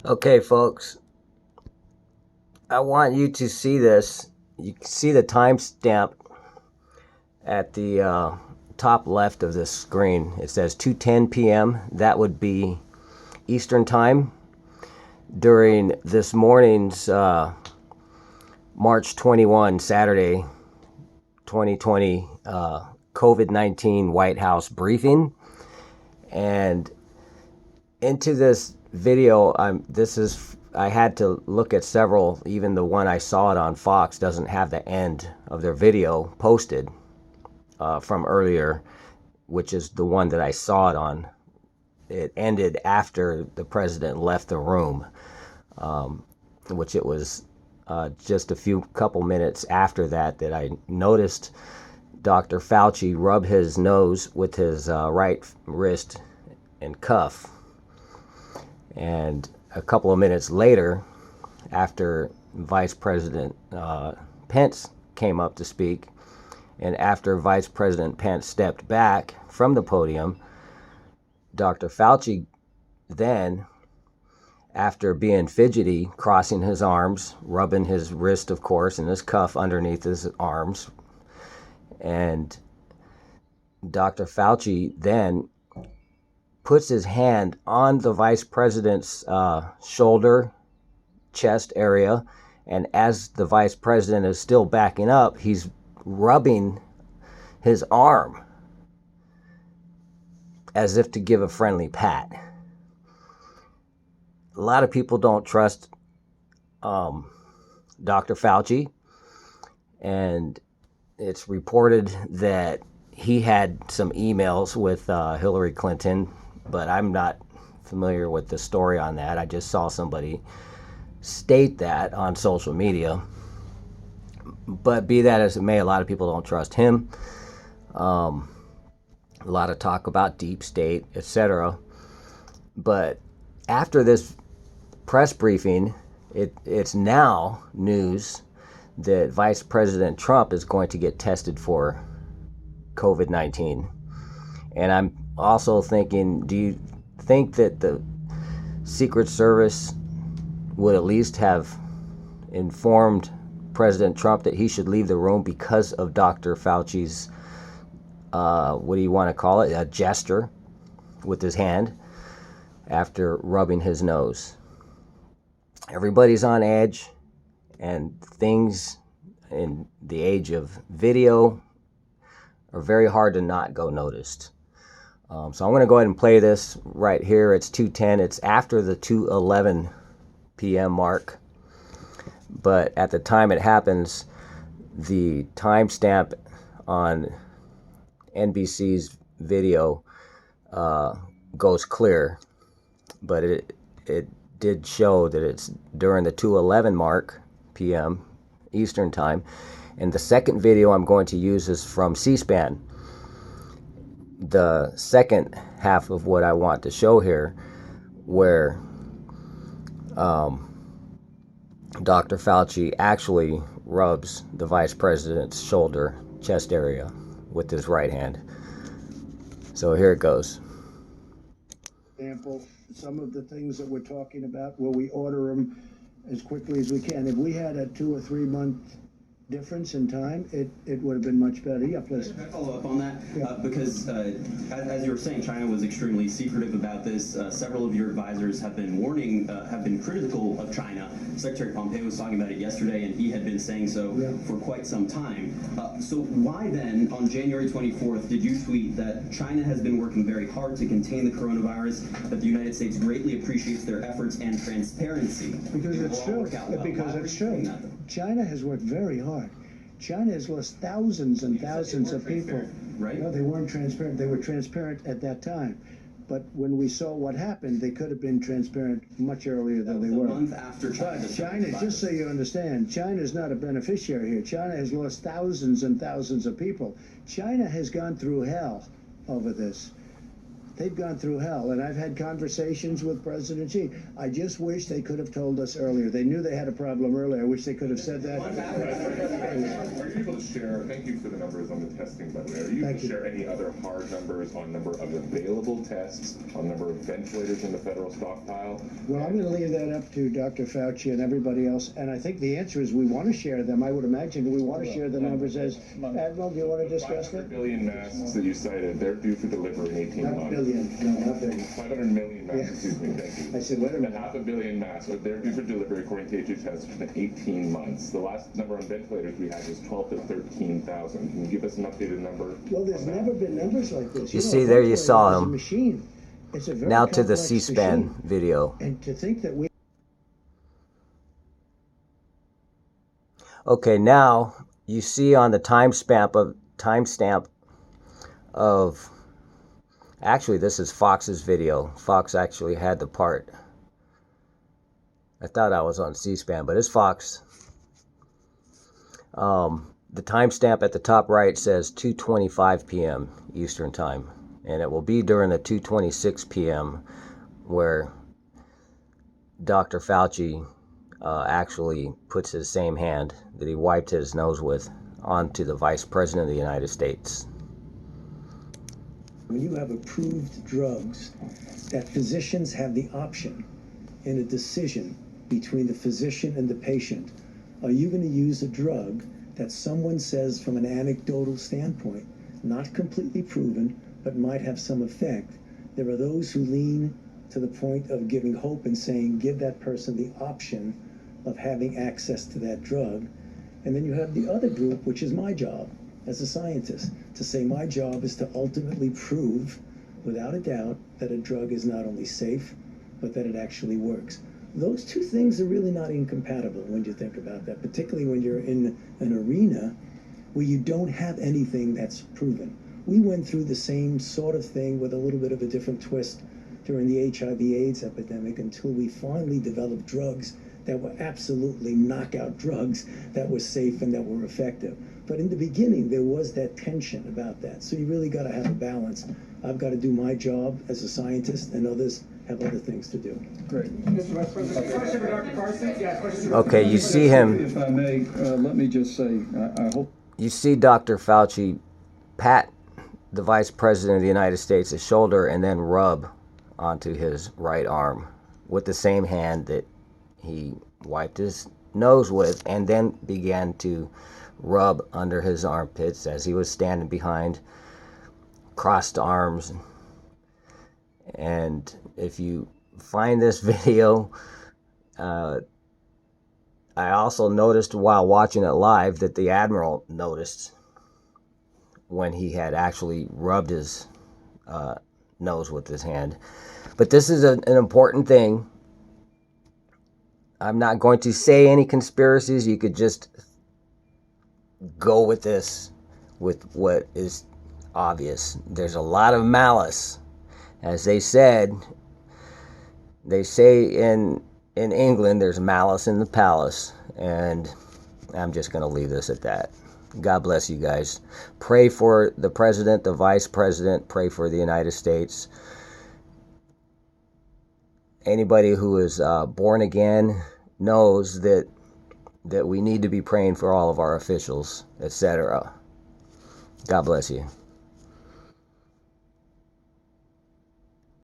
Okay, folks, I want you to see this. You can see the timestamp at the top left of this screen. It says 2:10 p.m. That would be Eastern Time during this morning's March 21, Saturday, 2020 COVID-19 White House briefing. And into this video, I had to look at several. Even the one I saw it on Fox doesn't have the end of their video posted from earlier, which is the one that I saw it on. It ended after the president left the room, which it was just a couple minutes after that I noticed Dr. Fauci rub his nose with his right wrist and cuff. And a couple of minutes later, after Vice President Pence came up to speak, and after Vice President Pence stepped back from the podium, Dr. Fauci then, after being fidgety, crossing his arms, rubbing his wrist, of course, and his cuff underneath his arms, and Dr. Fauci then puts his hand on the vice president's shoulder, chest area, and as the vice president is still backing up, he's rubbing his arm as if to give a friendly pat. A lot of people don't trust Dr. Fauci, and it's reported that he had some emails with Hillary Clinton, but I'm not familiar with the story on that. I just saw somebody state that on social media. But be that as it may, a lot of people don't trust him. A lot of talk about deep state, etc. But after this press briefing, it's now news that Vice President Trump is going to get tested for COVID-19. And I'm also thinking, do you think that the Secret Service would at least have informed President Trump that he should leave the room because of Dr. Fauci's, what do you want to call it, a gesture with his hand after rubbing his nose? Everybody's on edge, and things in the age of video are very hard to not go noticed. So I'm going to go ahead and play this right here. It's 2:10. It's after the 2:11 p.m. mark. But at the time it happens, the timestamp on NBC's video goes clear. But it did show that it's during the 2:11 mark p.m. Eastern Time. And the second video I'm going to use is from C-SPAN. The second half of what I want to show here, where Dr. Fauci actually rubs the vice president's shoulder, chest area with his right hand. So here it goes. Example, some of the things that we're talking about, where we order them as quickly as we can. If we had a 2 or 3 month difference in time, it would have been much better. Yeah, please. Can I follow up on that? Yeah. Because as you were saying, China was extremely secretive about this. Several of your advisors have been warning, have been critical of China. Secretary Pompeo was talking about it yesterday, and he had been saying so for quite some time. So why then, on January 24th, did you tweet that China has been working very hard to contain the coronavirus, that the United States greatly appreciates their efforts and transparency? Because it's true. Because it's true. China has worked very hard. China has lost thousands and thousands of people. Right? No, they weren't transparent. They were transparent at that time. But when we saw what happened, they could have been transparent much earlier than they were. A month after China. But China, just so you understand, China is not a beneficiary here. China has lost thousands and thousands of people. China has gone through hell over this. they've gone through hell, and I've had conversations with President Xi. I just wish they could have told us earlier. They knew they had a problem earlier. I wish they could have said that. Are you able to share, thank you for the numbers on the testing, by the way. Are you able to share any other hard numbers on number of available tests, on number of ventilators in the federal stockpile? Well, I'm going to leave that up to Dr. Fauci and everybody else, and I think the answer is we want to share them. I would imagine we want to share the numbers as Admiral. Do you want to discuss that? 500 billion masks that you cited, they're due for delivery in 18 Not months. billion, no, not billion. 500 million masks, excuse me, thank you. I said, wait a minute. Half a billion masks, but they're due for delivery according to HHS in 18 months. The last number on ventilators we had was 12 to 13,000. Can you give us an updated number? Well, there's never been numbers like this. You see, there you saw It's a him. machine. It's a very Now to the complex C-SPAN machine. video. And to think that we Okay, now you see on the timestamp of actually this is Fox's video. Fox actually had the part. I thought I was on C-SPAN, but it's Fox. The timestamp at the top right says 2:25 p.m. Eastern Time, and it will be during the 2:26 p.m. where Dr. Fauci actually puts his same hand that he wiped his nose with onto the Vice President of the United States. When you have approved drugs that physicians have the option in a decision between the physician and the patient, are you going to use a drug that someone says from an anecdotal standpoint, not completely proven, but might have some effect? There are those who lean to the point of giving hope and saying, give that person the option of having access to that drug. And then you have the other group, which is my job as a scientist, to say my job is to ultimately prove, without a doubt, that a drug is not only safe, but that it actually works. Those two things are really not incompatible when you think about that, particularly when you're in an arena where you don't have anything that's proven. We went through the same sort of thing with a little bit of a different twist during the HIV/AIDS epidemic until we finally developed drugs that were absolutely knockout drugs that were safe and that were effective. But in the beginning, there was that tension about that. So you really got to have a balance. I've got to do my job as a scientist, and others have other things to do. Great. Mr. Vice President, question for Dr. Carson? Yeah, question. Okay, you see him. If I may, let me just say, I hope. You see Dr. Fauci pat the Vice President of the United States' shoulder and then rub onto his right arm with the same hand that he wiped his nose with, and then began to rub under his armpits as he was standing behind crossed arms. And if you find this video, I also noticed while watching it live that the Admiral noticed when he had actually rubbed his nose with his hand. But this is an important thing. I'm not going to say any conspiracies. You could just go with this, with what is obvious. There's a lot of malice. As they say in England, there's malice in the palace. And I'm just going to leave this at that. God bless you guys. Pray for the president, the vice president. Pray for the United States. Anybody who is born again knows that we need to be praying for all of our officials, etc. God bless you.